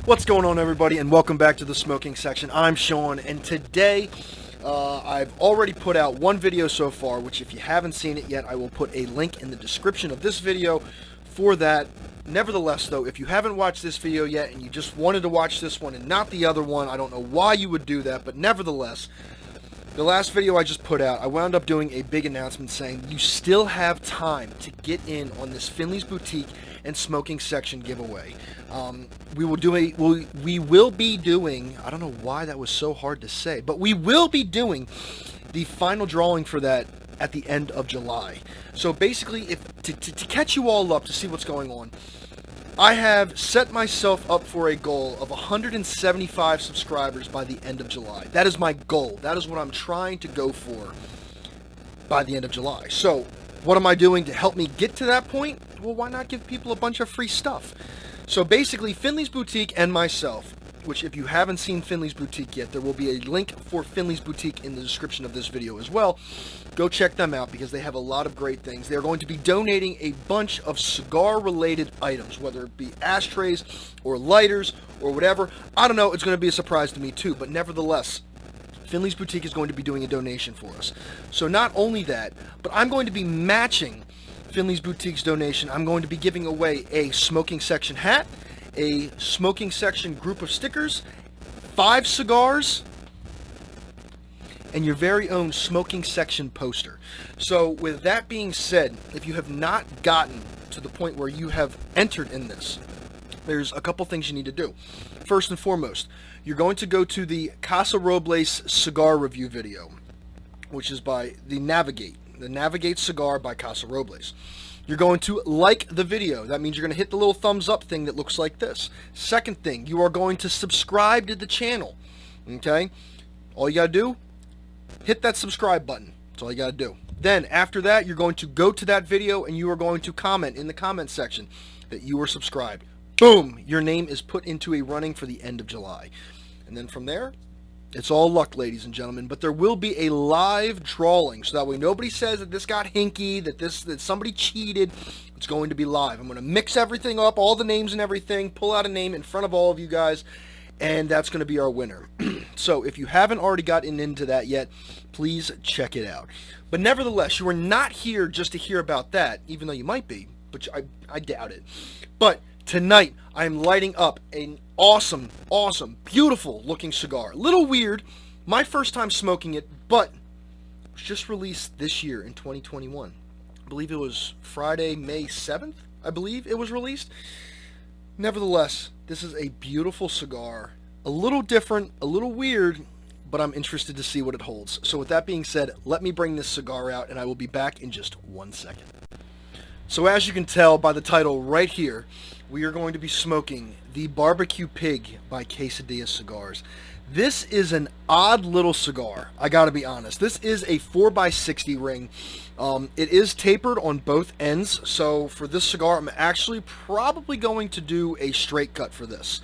What's going on, everybody, and welcome back to the smoking section. I'm Sean, and today I've already put out one video so far, which if you haven't seen it yet, I will put a link in the description of this video for that. Nevertheless, though, if you haven't watched this video yet and you just wanted to watch this one and not the other one, I don't know why you would do that, but nevertheless, the last video I just put out, I wound up doing a big announcement saying you still have time to get in on this Finley's Boutique and Smoking Section giveaway. We will be doing, I don't know why that was so hard to say, but we will be doing the final drawing for that at the end of July. So basically, to catch you all up to see what's going on, I have set myself up for a goal of 175 subscribers by the end of July. That is my goal. That is what I'm trying to go for by the end of July. So, what am I doing to help me get to that point? Well, why not give people a bunch of free stuff? So basically, Finley's Boutique and myself, which if you haven't seen Finley's Boutique yet, there will be a link for Finley's Boutique in the description of this video as well. Go check them out because they have a lot of great things. They're going to be donating a bunch of cigar-related items, whether it be ashtrays or lighters or whatever. I don't know, it's going to be a surprise to me too, but nevertheless, Finley's Boutique is going to be doing a donation for us. So not only that, but I'm going to be matching Finley's Boutique's donation. I'm going to be giving away a smoking section hat, a smoking section group of stickers, 5 cigars, and your very own smoking section poster. So with that being said, if you have not gotten to the point where you have entered in this, there's a couple things you need to do. First and foremost, you're going to go to the Casa Robles cigar review video, which is by the Navigate cigar by Casa Robles. You're going to like the video. That means you're going to hit the little thumbs up thing that looks like this. Second thing, you are going to subscribe to the channel. Okay? All you got to do, hit that subscribe button. That's all you got to do. Then, after that, you're going to go to that video and you are going to comment in the comment section that you are subscribed. Boom! Your name is put into a running for the end of July. And then from there, it's all luck, ladies and gentlemen, but there will be a live drawing, so that way nobody says that this got hinky, that somebody cheated. It's going to be live. I'm going to mix everything up, all the names and everything, pull out a name in front of all of you guys, and that's going to be our winner. So if you haven't already gotten into that yet, please check it out. But nevertheless, you are not here just to hear about that, even though you might be, but I doubt it. But tonight, I am lighting up an awesome, beautiful looking cigar. A little weird, my first time smoking it, but it was just released this year in 2021. I believe it was Friday, May 7th, I believe it was released. Nevertheless, this is a beautiful cigar. A little different, a little weird, but I'm interested to see what it holds. So with that being said, let me bring this cigar out, and I will be back in just 1 second. So as you can tell by the title right here, we are going to be smoking the BBQ Pig by Quesada Cigars. This is an odd little cigar, I gotta be honest. This is a 4x60 ring. It is tapered on both ends, so for this cigar, I'm actually probably going to do a straight cut for this.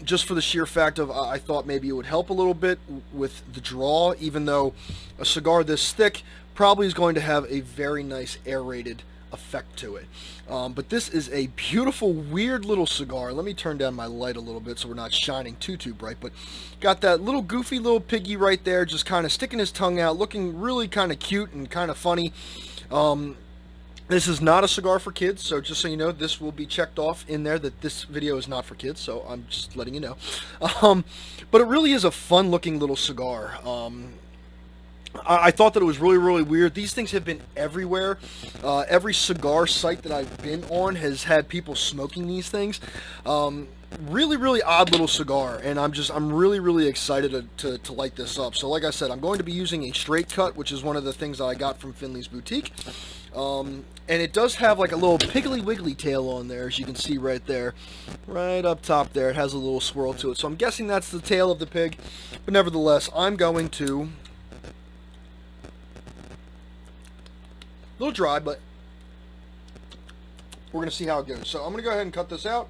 Just for the sheer fact of I thought maybe it would help a little bit with the draw, even though a cigar this thick probably is going to have a very nice aerated effect to it. But this is a beautiful, weird little cigar. Let me turn down my light a little bit so we're not shining too bright, but got that little goofy little piggy right there, just kind of sticking his tongue out, looking really kind of cute and kind of funny. This is not a cigar for kids, so just so you know, this will be checked off in there that this video is not for kids, so I'm just letting you know. But it really is a fun looking little cigar. I thought that it was really weird. These things have been everywhere. Every cigar site that I've been on has had people smoking these things. Really odd little cigar, and I'm really excited to light this up. So like I said, I'm going to be using a straight cut, which is one of the things that I got from Finley's Boutique. And it does have like a little piggly wiggly tail on there, as you can see right there. Right up top there, it has a little swirl to it. So I'm guessing that's the tail of the pig. But nevertheless, I'm going to... A little dry, but we're going to see how it goes. So I'm going to go ahead and cut this out.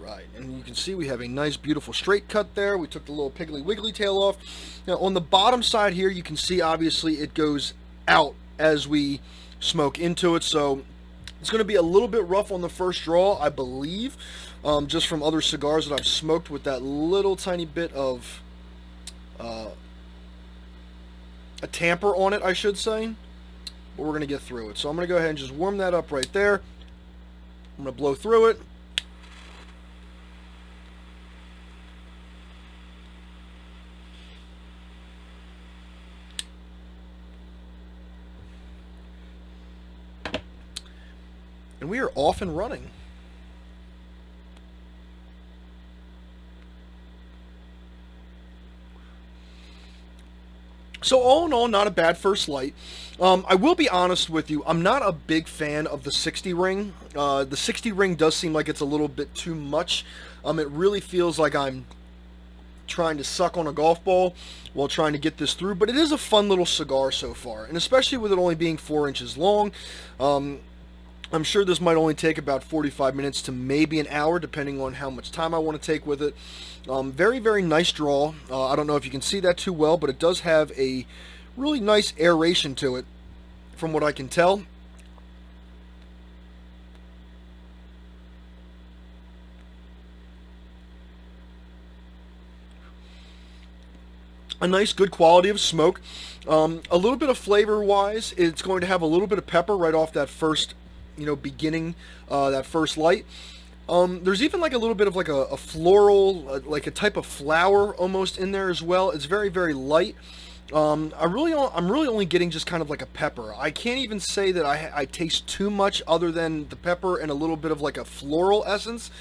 Alright, and you can see we have a nice beautiful straight cut there. We took the little piggly wiggly tail off. Now on the bottom side here, you can see obviously it goes out as we smoke into it. So it's going to be a little bit rough on the first draw, I believe, just from other cigars that I've smoked with that little tiny bit of a tamper on it, I should say. But we're going to get through it. So I'm going to go ahead and just warm that up right there. I'm going to blow through it. And we are off and running. So all in all, not a bad first light. I will be honest with you, I'm not a big fan of the 60 ring. The 60 ring does seem like it's a little bit too much. It really feels like I'm trying to suck on a golf ball while trying to get this through. But it is a fun little cigar so far, and especially with it only being 4 inches long. I'm sure this might only take about 45 minutes to maybe an hour, depending on how much time I want to take with it. Very, very nice draw. I don't know if you can see that too well, but it does have a really nice aeration to it, from what I can tell. A nice, good quality of smoke. A little bit of flavor-wise, it's going to have a little bit of pepper right off that first, beginning, that first light. There's even like a little bit of like a floral, like a type of flower almost in there as well. It's very, very light. I'm really only getting just kind of like a pepper. I can't even say that I taste too much other than the pepper and a little bit of like a floral essence.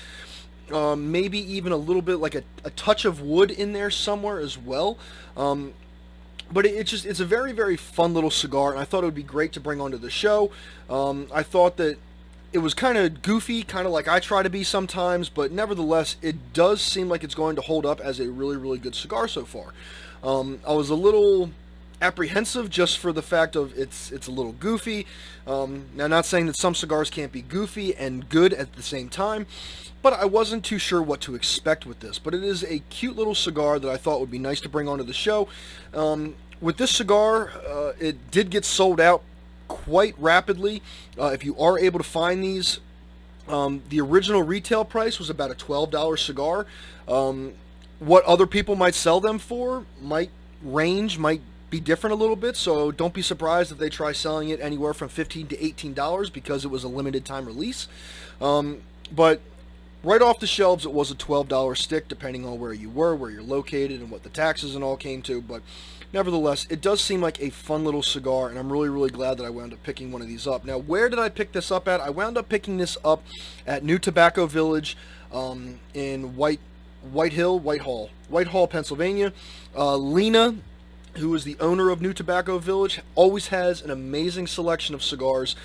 Maybe even a little bit like a touch of wood in there somewhere as well. But it's a very, very fun little cigar, and I thought it would be great to bring onto the show. I thought that it was kind of goofy, kind of like I try to be sometimes, but nevertheless, it does seem like it's going to hold up as a really, really good cigar so far. I was a little apprehensive just for the fact of it's a little goofy. Now, not saying that some cigars can't be goofy and good at the same time, but I wasn't too sure what to expect with this. But it is a cute little cigar that I thought would be nice to bring onto the show. With this cigar, it did get sold out quite rapidly. If you are able to find these, the original retail price was about a $12 cigar. What other people might sell them for might be different a little bit, so don't be surprised if they try selling it anywhere from $15 to $18 because it was a limited time release. But right off the shelves, it was a $12 stick, depending on where you were, where you're located, and what the taxes and all came to. But nevertheless, it does seem like a fun little cigar, and I'm really, really glad that I wound up picking one of these up. Now, where did I pick this up at? I wound up picking this up at New Tobacco Village in Whitehall, Pennsylvania. Lena, who is the owner of New Tobacco Village, always has an amazing selection of cigars,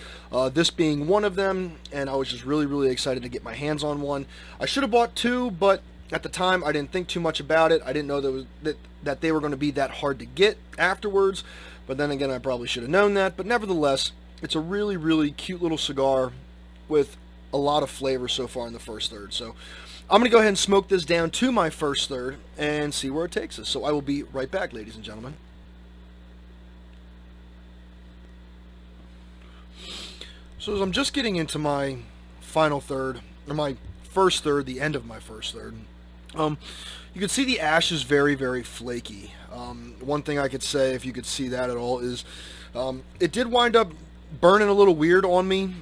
this being one of them, and I was just really, really excited to get my hands on one. I should have bought two, but at the time I didn't think too much about it. I didn't know that they were going to be that hard to get afterwards, but then again, I probably should have known that. But nevertheless, it's a really, really cute little cigar with a lot of flavor so far in the first third. So I'm going to go ahead and smoke this down to my first third and see where it takes us. So I will be right back, ladies and gentlemen. So as I'm just getting into my final third, or my first third, the end of my first third, you can see the ash is very, very flaky. One thing I could say, if you could see that at all, is it did wind up burning a little weird on me.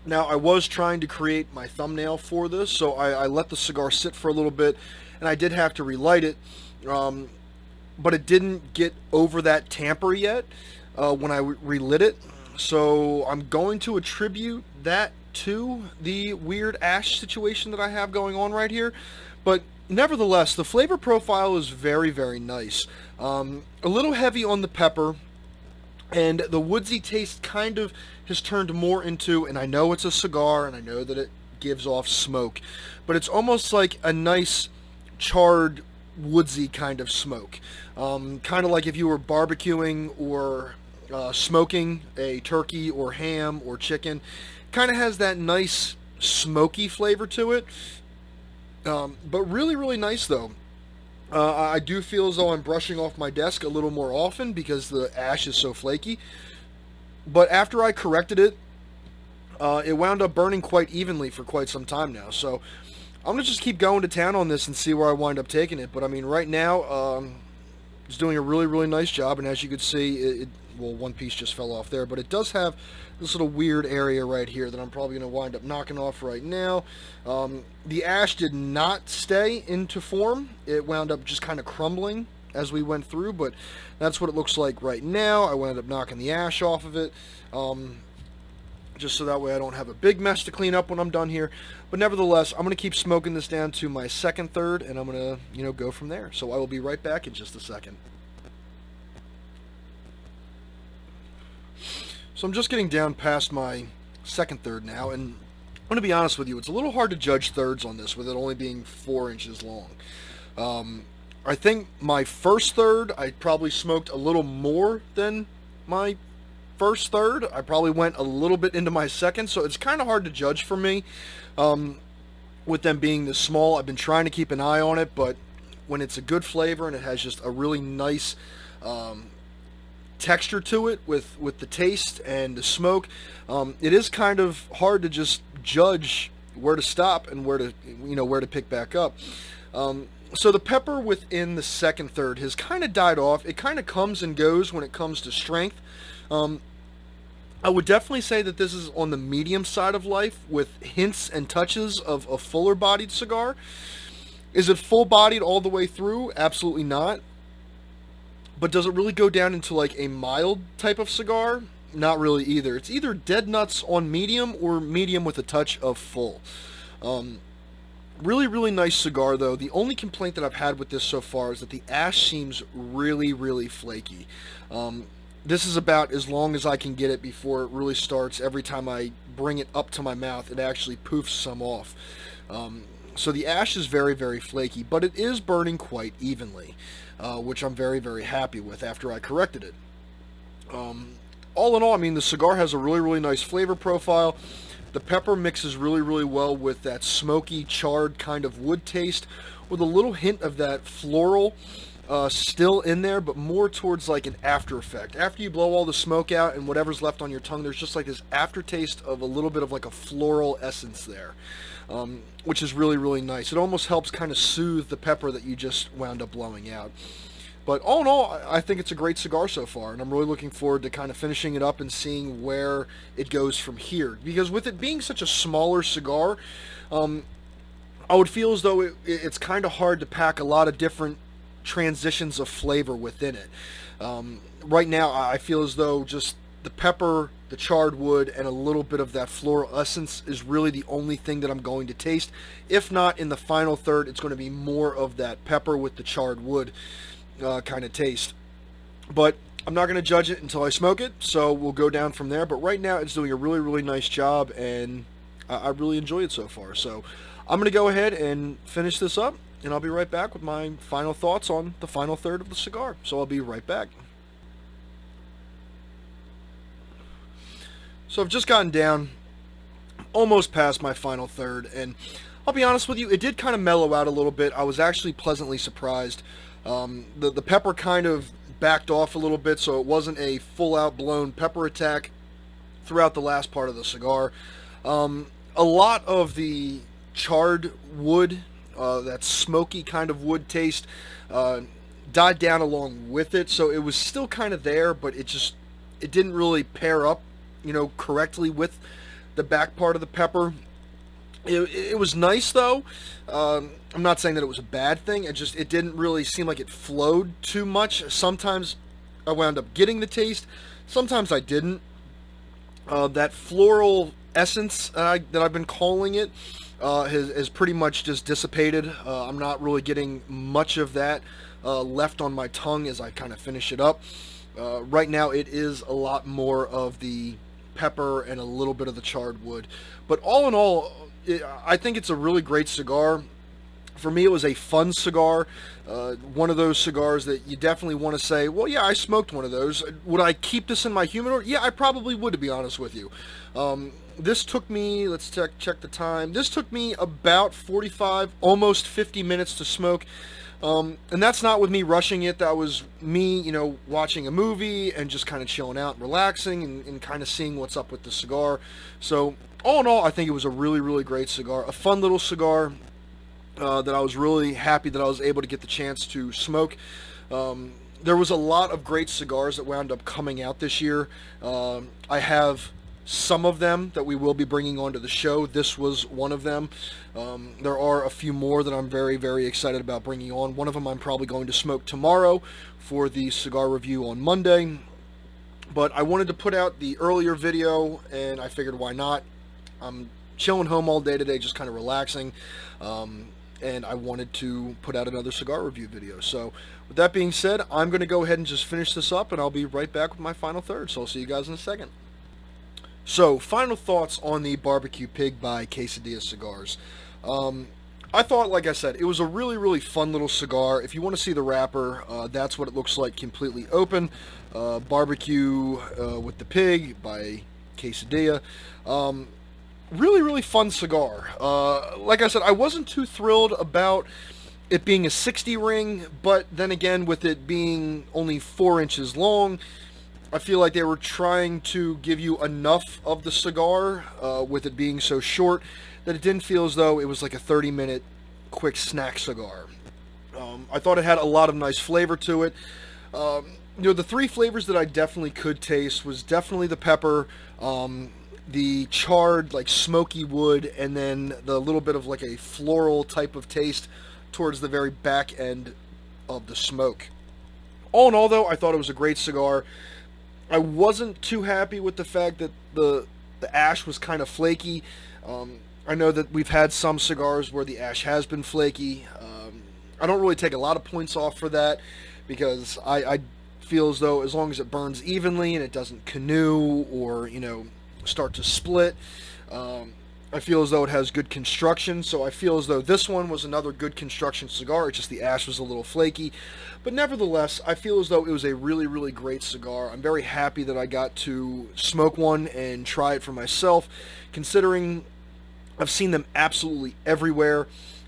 Now, I was trying to create my thumbnail for this, so I let the cigar sit for a little bit, and I did have to relight it, but it didn't get over that tamper yet when I relit it. So I'm going to attribute that to the weird ash situation that I have going on right here. But nevertheless, the flavor profile is very, very nice. A little heavy on the pepper, and the woodsy taste kind of has turned more into, and I know it's a cigar, and I know that it gives off smoke, but it's almost like a nice charred woodsy kind of smoke. Kind of like if you were barbecuing or smoking a turkey or ham or chicken. Kind of has that nice smoky flavor to it. But really, really nice though. I do feel as though I'm brushing off my desk a little more often because the ash is so flaky. But after I corrected it, it wound up burning quite evenly for quite some time now. So I'm going to just keep going to town on this and see where I wind up taking it. But I mean, right now, it's doing a really, really nice job. And as you can see, well, one piece just fell off there. But it does have this little weird area right here that I'm probably going to wind up knocking off right now. The ash did not stay into form. It wound up just kind of crumbling as we went through. But that's what it looks like right now. I wound up knocking the ash off of it. Just so that way I don't have a big mess to clean up when I'm done here. But nevertheless, I'm going to keep smoking this down to my second third, and I'm going to, go from there. So I will be right back in just a second. So I'm just getting down past my second third now, and I'm going to be honest with you, it's a little hard to judge thirds on this with it only being 4 inches long. I think my first third, I probably smoked a little more than my first third. I probably went a little bit into my second, so it's kind of hard to judge for me with them being this small. I've been trying to keep an eye on it, but when it's a good flavor and it has just a really nice texture to it with the taste and the smoke, it is kind of hard to just judge where to stop and where to pick back up. So the pepper within the second third has kind of died off. It kind of comes and goes when it comes to strength. I would definitely say that this is on the medium side of life with hints and touches of a fuller bodied cigar. Is it full bodied all the way through? Absolutely not. But does it really go down into like a mild type of cigar? Not really either. It's either dead nuts on medium or medium with a touch of full. Really, really nice cigar though. The only complaint that I've had with this so far is that the ash seems really, really flaky. This is about as long as I can get it before it really starts. Every time I bring it up to my mouth, it actually poofs some off. So the ash is very, very flaky, but it is burning quite evenly, which I'm very, very happy with after I corrected it. All in all, I mean, the cigar has a really, really nice flavor profile. The pepper mixes really, really well with that smoky, charred kind of wood taste with a little hint of that floral still in there, but more towards like an after effect. After you blow all the smoke out and whatever's left on your tongue, there's just like this aftertaste of a little bit of like a floral essence there, which is really, really nice. It almost helps kind of soothe the pepper that you just wound up blowing out. But all in all, I think it's a great cigar so far, and I'm really looking forward to kind of finishing it up and seeing where it goes from here. Because with it being such a smaller cigar, I would feel as though it's kind of hard to pack a lot of different transitions of flavor within it. Right now, I feel as though just the pepper, the charred wood, and a little bit of that floral essence is really the only thing that I'm going to taste. If not, in the final third, it's going to be more of that pepper with the charred wood kind of taste. But I'm not going to judge it until I smoke it, so we'll go down from there. But right now, it's doing a really, really nice job, and I really enjoy it so far. So I'm going to go ahead and finish this up, and I'll be right back with my final thoughts on the final third of the cigar. So I'll be right back. So I've just gotten down almost past my final third, and I'll be honest with you, it did kind of mellow out a little bit. I was actually pleasantly surprised. The pepper kind of backed off a little bit, so it wasn't a full-out blown pepper attack throughout the last part of the cigar. A lot of the charred wood, that smoky kind of wood taste, died down along with it, so it was still kind of there, but it didn't really pair up, correctly with the back part of the pepper. It was nice though. I'm not saying that it was a bad thing. It didn't really seem like it flowed too much. Sometimes I wound up getting the taste. Sometimes I didn't. That floral essence that I've been calling it has pretty much just dissipated. I'm not really getting much of that left on my tongue as I kind of finish it up. Right now it is a lot more of the pepper and a little bit of the charred wood. But all in all, I think it's a really great cigar. For me, it was a fun cigar. One of those cigars that you definitely want to say, well, yeah, I smoked one of those. Would I keep this in my humidor? Yeah, I probably would, to be honest with you. This took me, let's check the time. This took me about 45, almost 50 minutes to smoke. And that's not with me rushing it. That was me, you know, watching a movie and just kind of chilling out and relaxing and kind of seeing what's up with the cigar. So all in all, I think it was a really, really great cigar. A fun little cigar that I was really happy that I was able to get the chance to smoke. There was a lot of great cigars that wound up coming out this year. I have some of them that we will be bringing onto the show. This was one of them. There are a few more that I'm very, very excited about bringing on. One of them I'm probably going to smoke tomorrow for the cigar review on Monday. But I wanted to put out the earlier video, and I figured why not. I'm chilling home all day today, just kind of relaxing. And I wanted to put out another cigar review video. So with that being said, I'm going to go ahead and just finish this up, and I'll be right back with my final third. So I'll see you guys in a second. So, final thoughts on the BBQ Pig by Quesada Cigars. I thought, like I said, it was a really, really fun little cigar. If you want to see the wrapper, that's what it looks like completely open. Barbecue with the Pig by Quesada. Really, really fun cigar. Like I said, I wasn't too thrilled about it being a 60 ring, but then again, with it being only 4 inches long, I feel like they were trying to give you enough of the cigar with it being so short that it didn't feel as though it was like a 30-minute quick snack cigar. I thought it had a lot of nice flavor to it. You know, the 3 flavors that I definitely could taste was definitely the pepper, the charred, like smoky wood, and then the little bit of like a floral type of taste towards the very back end of the smoke. All in all, though, I thought it was a great cigar. I wasn't too happy with the fact that the ash was kind of flaky. I know that we've had some cigars where the ash has been flaky. I don't really take a lot of points off for that because I feel as though as long as it burns evenly and it doesn't canoe or, you know, start to split, I feel as though it has good construction. So I feel as though this one was another good construction cigar. It's just the ash was a little flaky. But nevertheless, I feel as though it was a really, really great cigar. I'm very happy that I got to smoke one and try it for myself, considering I've seen them absolutely everywhere.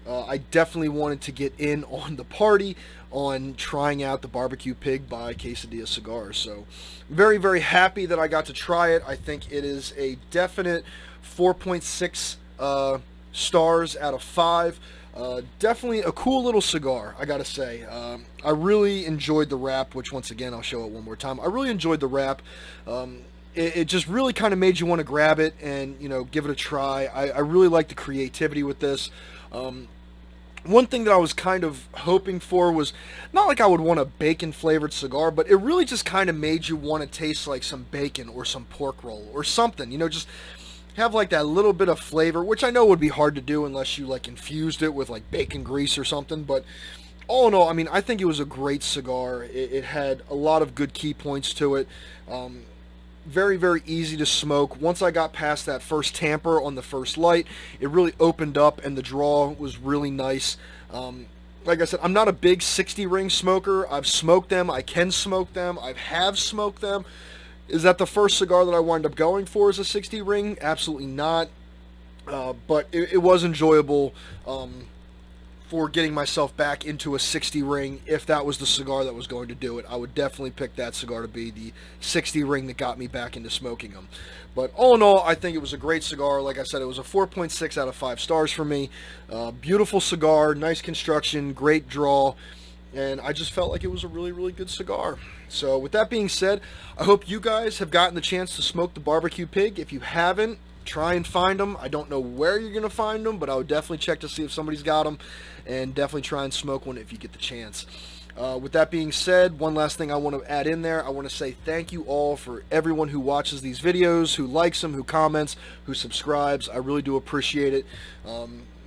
I definitely wanted to get in on the party on trying out the BBQ Pig by Quesada Cigars. So very, very happy that I got to try it. I think it is a definite 4.6 stars out of 5. Definitely a cool little cigar, I gotta say. I really enjoyed the wrap, which once again, I'll show it one more time. I really enjoyed the wrap. It just really kind of made you want to grab it and, you know, give it a try. I really like the creativity with this. One thing that I was kind of hoping for was, not like I would want a bacon-flavored cigar, but it really just kind of made you want to taste like some bacon or some pork roll or something, you know, just have like that little bit of flavor, which I know would be hard to do unless you like infused it with like bacon grease or something. But all in all, I mean, I think it was a great cigar. It had a lot of good key points to it. Very, very easy to smoke. Once I got past that first tamper on the first light, it really opened up and the draw was really nice. Like I said, I'm not a big 60 ring smoker. I've smoked them. I can smoke them. I have smoked them. Is that the first cigar that I wind up going for is a 60 ring? Absolutely not. But it was enjoyable for getting myself back into a 60 ring. If that was the cigar that was going to do it, I would definitely pick that cigar to be the 60 ring that got me back into smoking them. But all in all, I think it was a great cigar. Like I said, it was a 4.6 out of 5 stars for me. Beautiful cigar, nice construction, great draw. And I just felt like it was a really, really good cigar. So with that being said, I hope you guys have gotten the chance to smoke the BBQ Pig. If you haven't, try and find them. I don't know where you're going to find them, but I would definitely check to see if somebody's got them. And definitely try and smoke one if you get the chance. With that being said, one last thing I want to add in there. I want to say thank you all for everyone who watches these videos, who likes them, who comments, who subscribes. I really do appreciate it.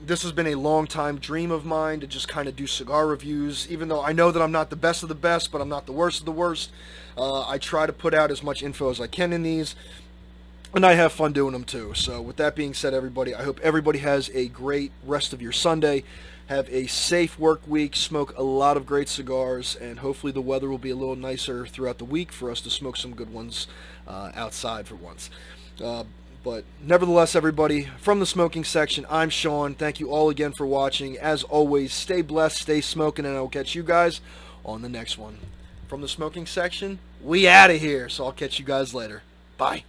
This has been a long time dream of mine to just kind of do cigar reviews, even though I know that I'm not the best of the best, but I'm not the worst of the worst. I try to put out as much info as I can in these, and I have fun doing them too. So with that being said, everybody, I hope everybody has a great rest of your Sunday. Have a safe work week, smoke a lot of great cigars, and hopefully the weather will be a little nicer throughout the week for us to smoke some good ones outside for once. But nevertheless, everybody, from the smoking section, I'm Sean. Thank you all again for watching. As always, stay blessed, stay smoking, and I'll catch you guys on the next one. From the smoking section, we out of here. So I'll catch you guys later. Bye.